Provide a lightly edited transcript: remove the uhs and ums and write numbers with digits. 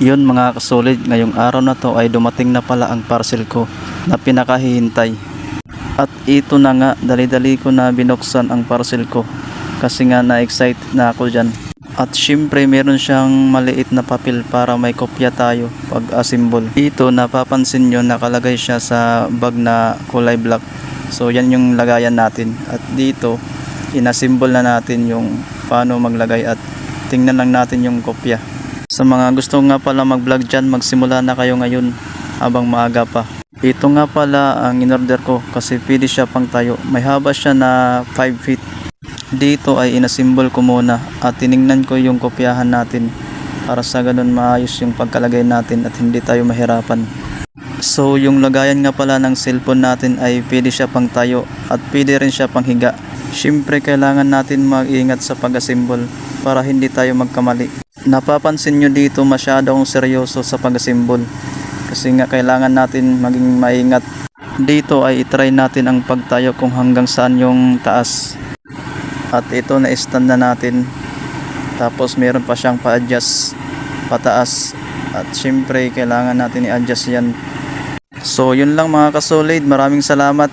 Yun mga kasolid, ngayong araw na to ay dumating na pala ang parcel ko na pinakahihintay. At ito na nga, dali-dali ko na binuksan ang parcel ko kasi nga na-excite na ako dyan. At syempre meron siyang maliit na papel para may kopya tayo pag assemble. Ito napapansin nyo, nakalagay siya sa bag na kulay black. So yan yung lagayan natin. At dito inassemble na natin yung paano maglagay at tingnan lang natin yung kopya. Sa mga gusto nga pala mag-vlog dyan, magsimula na kayo ngayon habang maaga pa. Ito nga pala ang in-order ko kasi pwede siya pang tayo. May haba siya na 5 feet. Dito ay inassemble ko muna at tiningnan ko yung kopyahan natin para sa ganun maayos yung pagkalagay natin at hindi tayo mahirapan. So yung lagayan nga pala ng cellphone natin ay pwede siya pang tayo at pwede rin siya pang higa. Siyempre kailangan natin mag-ingat sa pag-assemble para hindi tayo magkamali. Napapansin nyo dito masyadong seryoso sa pag-assemble kasi nga kailangan natin maging maingat. Dito ay itry natin ang pagtayo kung hanggang saan yung taas. At ito na stand na natin. Tapos meron pa siyang pa-adjust pataas. At syempre kailangan natin i-adjust yan. So yun lang mga kasolid. Maraming salamat.